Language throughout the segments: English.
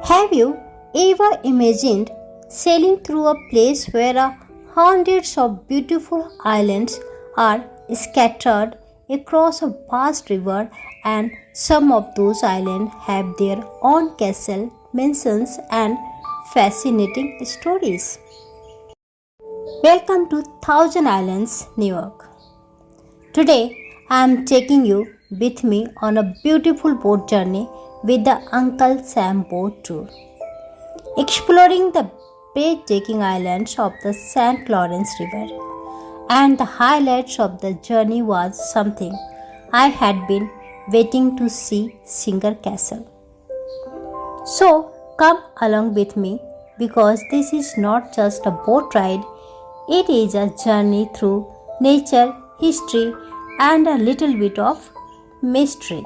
Have you ever imagined sailing through a place where hundreds of beautiful islands are scattered across a vast river, and some of those islands have their own castle, mansions, and fascinating stories? Welcome to Thousand Islands, New York. Today, I am taking you with me on a beautiful boat journey with the Uncle Sam boat tour, exploring the breathtaking islands of the St. Lawrence River. And the highlights of the journey was something I had been waiting to see, Singer Castle. So come along with me, because this is not just a boat ride, it is a journey through nature, history, and a little bit of mystery.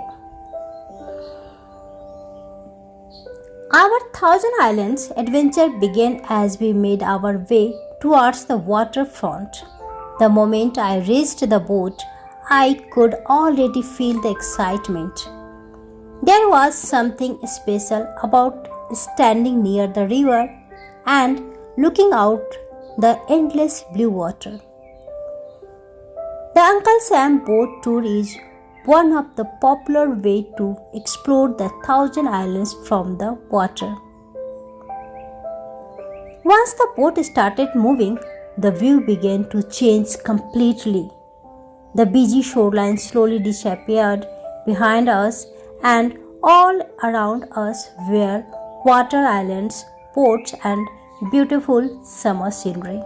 Our Thousand Islands adventure began as we made our way towards the waterfront. The moment I reached the boat, I could already feel the excitement. There was something special about standing near the river and looking out the endless blue water. The Uncle Sam boat tour is one of the popular way to explore the Thousand Islands from the water. Once the boat started moving, the view began to change completely. The busy shoreline slowly disappeared behind us, and all around us were water islands, boats, and beautiful summer scenery.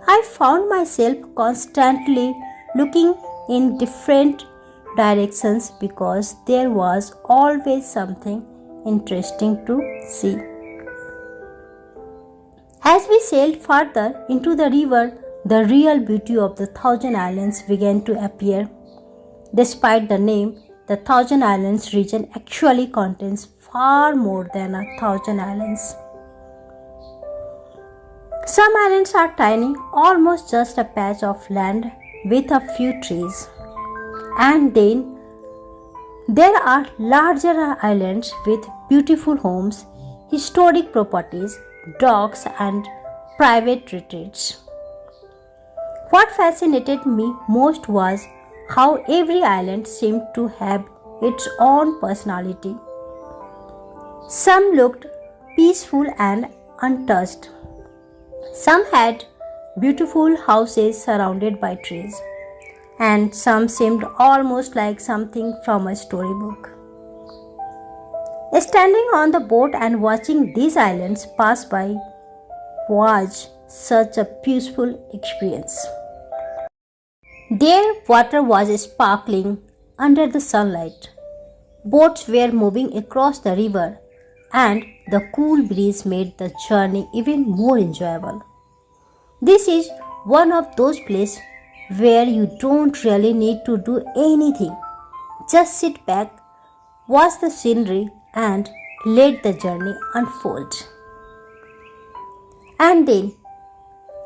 I found myself constantly looking in different directions because there was always something interesting to see. As we sailed further into the river, the real beauty of the Thousand Islands began to appear. Despite the name, the Thousand Islands region actually contains far more than 1,000 islands. Some islands are tiny, almost just a patch of land with a few trees. And then there are larger islands with beautiful homes, historic properties, docks, and private retreats. What fascinated me most was how every island seemed to have its own personality. Some looked peaceful and untouched. Some had beautiful houses surrounded by trees, and some seemed almost like something from a storybook. Standing on the boat and watching these islands pass by was such a peaceful experience. Their water was sparkling under the sunlight. Boats were moving across the river, and the cool breeze made the journey even more enjoyable. This is one of those places where you don't really need to do anything. Just sit back, watch the scenery, and let the journey unfold. And then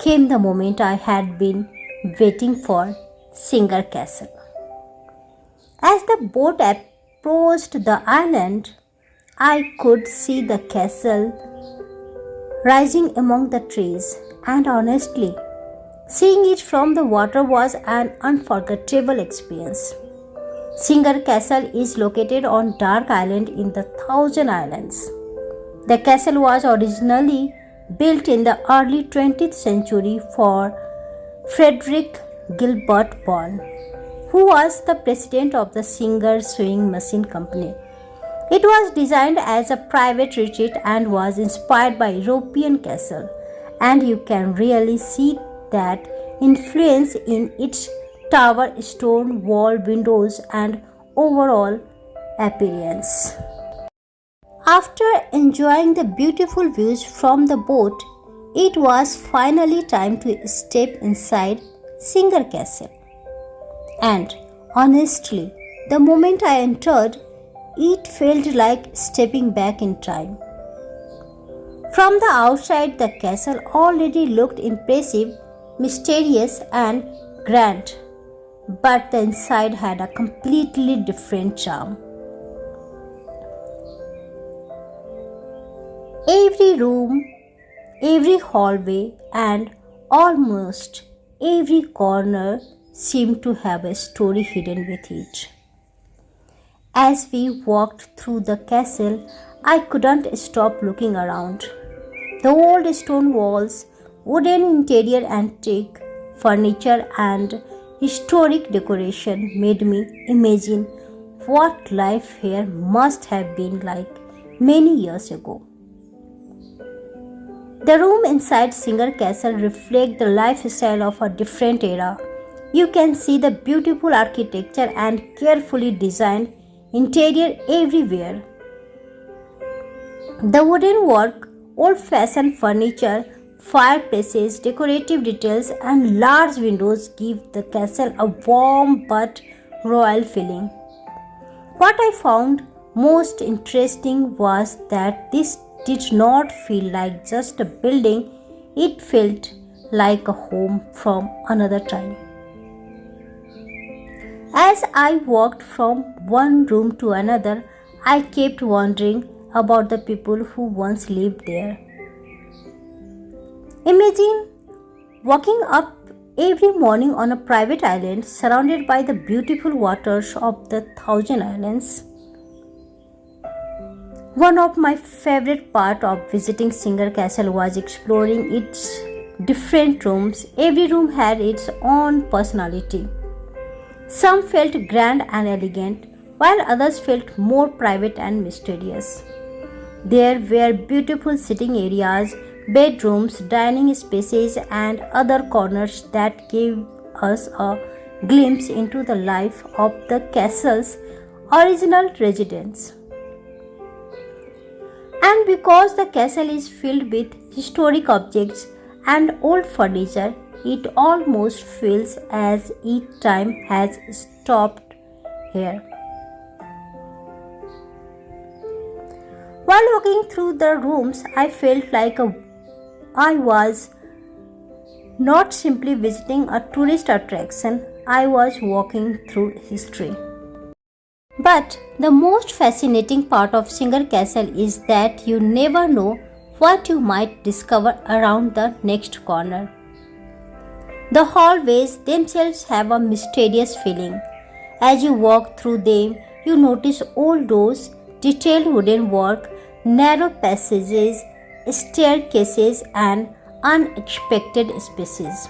came the moment I had been waiting for, Singer Castle. As the boat approached the island, I could see the castle rising among the trees, and honestly, seeing it from the water was an unforgettable experience. Singer Castle is located on Dark Island in the Thousand Islands. The castle was originally built in the early 20th century for Frederick Gilbert Bourne, who was the president of the Singer Sewing Machine Company. It was designed as a private retreat and was inspired by European castle, and you can really see that influence in its tower, stone wall, windows, and overall appearance. After enjoying the beautiful views from the boat, it was finally time to step inside Singer Castle. And honestly, the moment I entered, it felt like stepping back in time. From the outside, the castle already looked impressive, mysterious, and grand, but the inside had a completely different charm. Every room, every hallway, and almost every corner seemed to have a story hidden with it. As we walked through the castle, I couldn't stop looking around. The old stone walls, wooden interior, antique furniture, and historic decoration made me imagine what life here must have been like many years ago. The room inside Singer Castle reflect the lifestyle of a different era. You can see the beautiful architecture and carefully designed interior everywhere. The wooden work, old-fashioned furniture, fireplaces, decorative details, and large windows give the castle a warm but royal feeling. What I found most interesting was that this did not feel like just a building, it felt like a home from another time. As I walked from one room to another, I kept wondering about the people who once lived there. Imagine waking up every morning on a private island surrounded by the beautiful waters of the Thousand Islands. One of my favorite parts of visiting Singer Castle was exploring its different rooms. Every room had its own personality. Some felt grand and elegant, while others felt more private and mysterious. There were beautiful sitting areas, bedrooms, dining spaces, and other corners that gave us a glimpse into the life of the castle's original residents. And because the castle is filled with historic objects and old furniture, it almost feels as if time has stopped here. While walking through the rooms, I felt like I was not simply visiting a tourist attraction, I was walking through history. But the most fascinating part of Singer Castle is that you never know what you might discover around the next corner. The hallways themselves have a mysterious feeling. As you walk through them, you notice old doors, detailed wooden work, narrow passages, staircases, and unexpected spaces.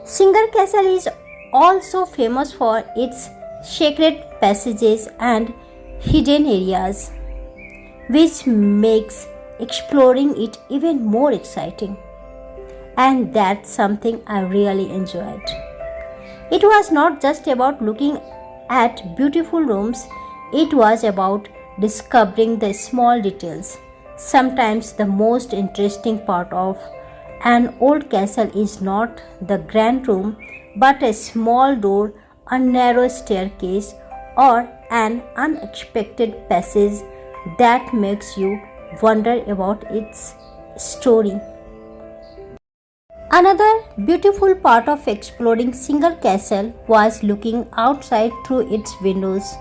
Singer Castle is also famous for its secret passages and hidden areas, which makes exploring it even more exciting. And that's something I really enjoyed. It was not just about looking at beautiful rooms, it was about discovering the small details. Sometimes the most interesting part of an old castle is not the grand room, but a small door, a narrow staircase, or an unexpected passage that makes you wonder about its story. Another beautiful part of exploring Singer Castle was looking outside through its windows.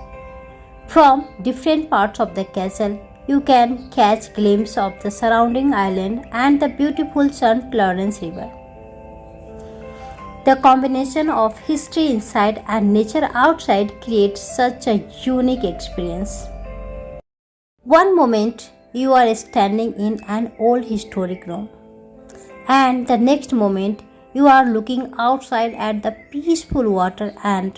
From different parts of the castle, you can catch glimpses of the surrounding island and the beautiful St. Lawrence River. The combination of history inside and nature outside creates such a unique experience. One moment you are standing in an old historic room, and the next moment you are looking outside at the peaceful water and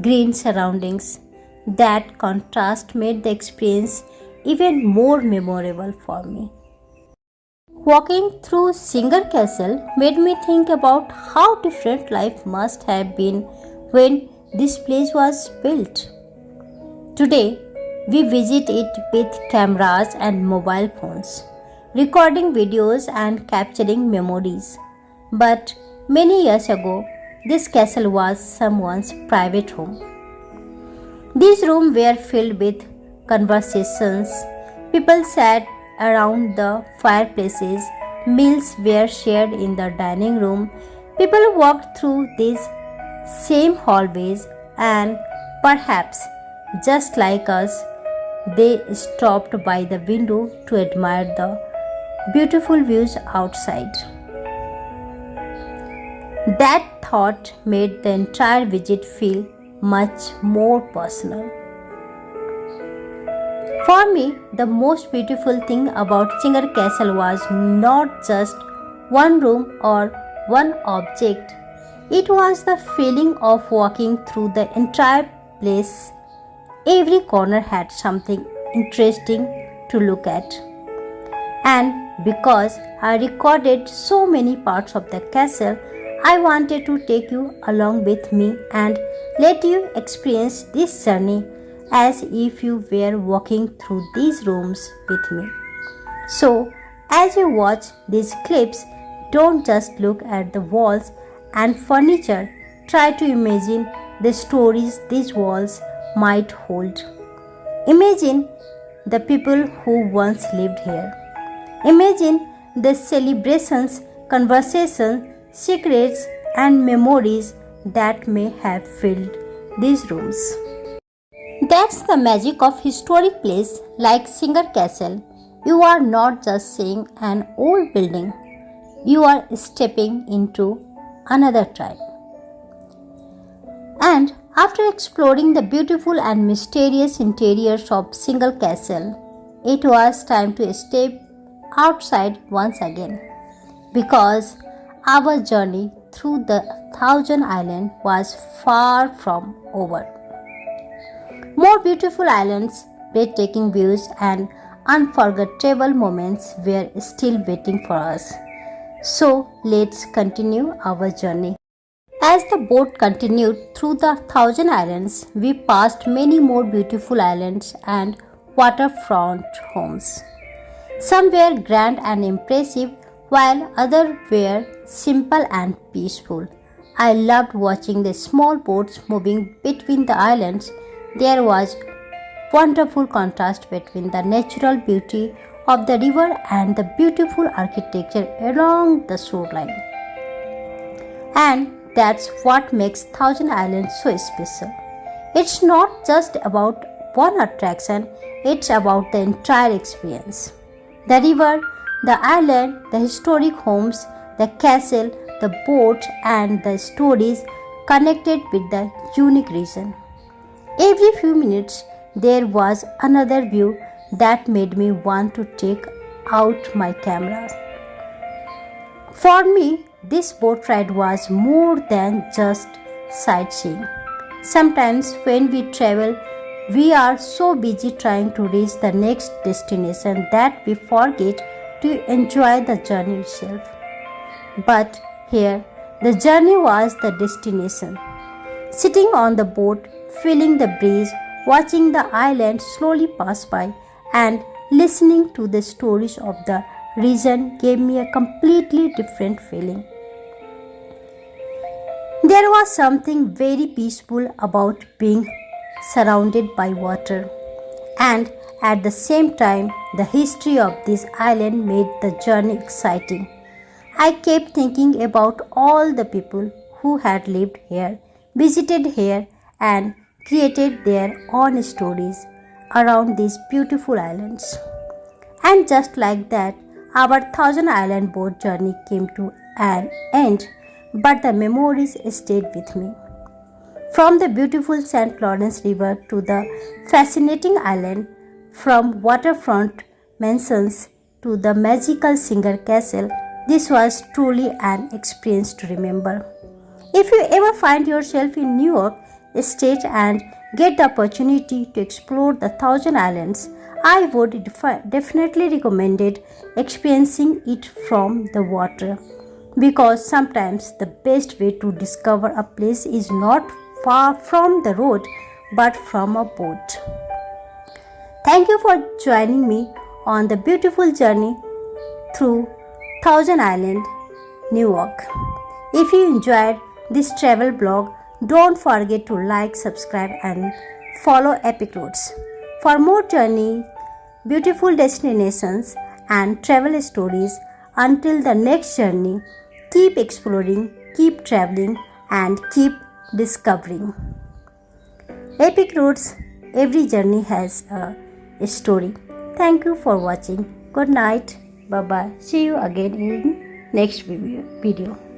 green surroundings. That contrast made the experience even more memorable for me. Walking through Singer Castle made me think about how different life must have been when this place was built. Today, we visit it with cameras and mobile phones, recording videos and capturing memories. But many years ago, this castle was someone's private home. These rooms were filled with conversations. People sat around the fireplaces. Meals were shared in the dining room. People walked through these same hallways and perhaps just like us, they stopped by the window to admire the beautiful views outside. That thought made the entire visit feel much more personal. For me, the most beautiful thing about Singer Castle was not just one room or one object. It was the feeling of walking through the entire place. Every corner had something interesting to look at. And because I recorded so many parts of the castle, I wanted to take you along with me and let you experience this journey as if you were walking through these rooms with me. So, as you watch these clips, don't just look at the walls and furniture, try to imagine the stories these walls might hold. Imagine the people who once lived here. Imagine the celebrations, conversations, secrets, and memories that may have filled these rooms. That's the magic of historic place like Singer Castle. You are not just seeing an old building, you are stepping into another time. And after exploring the beautiful and mysterious interiors of Singer Castle, it was time to step outside once again because our journey through the Thousand Island was far from over. More beautiful islands, breathtaking views, and unforgettable moments were still waiting for us. So let's continue our journey. As the boat continued through the Thousand Islands, we passed many more beautiful islands and waterfront homes. Some were grand and impressive, while others were simple and peaceful. I loved watching the small boats moving between the islands. There was wonderful contrast between the natural beauty of the river and the beautiful architecture along the shoreline. And that's what makes Thousand Islands so special. It's not just about one attraction, it's about the entire experience. The river, the island, the historic homes, the castle, the boats, and the stories connected with the unique region. Every few minutes, there was another view that made me want to take out my camera. For me, this boat ride was more than just sightseeing. Sometimes, when we travel, we are so busy trying to reach the next destination that we forget to enjoy the journey itself. But here, the journey was the destination. Sitting on the boat, feeling the breeze, watching the island slowly pass by, and listening to the stories of the region gave me a completely different feeling. There was something very peaceful about being surrounded by water, and at the same time, the history of this island made the journey exciting. I kept thinking about all the people who had lived here, visited here, and created their own stories around these beautiful islands. And just like that, our Thousand Island boat journey came to an end, but the memories stayed with me. From the beautiful St. Lawrence River to the fascinating island, from waterfront mansions to the magical Singer Castle, this was truly an experience to remember. If you ever find yourself in New York State and get the opportunity to explore the Thousand Islands, I would definitely recommend experiencing it from the water, because sometimes the best way to discover a place is not far from the road but from a boat. Thank you for joining me on the beautiful journey through Thousand Island, New York. If you enjoyed this travel blog, don't forget to like, subscribe, and follow Epic Roads. For more journeys, beautiful destinations, and travel stories, until the next journey, keep exploring, keep traveling, and keep discovering. Epic Roads, every journey has a story. Thank you for watching. Good night. Bye bye. See you again in next video.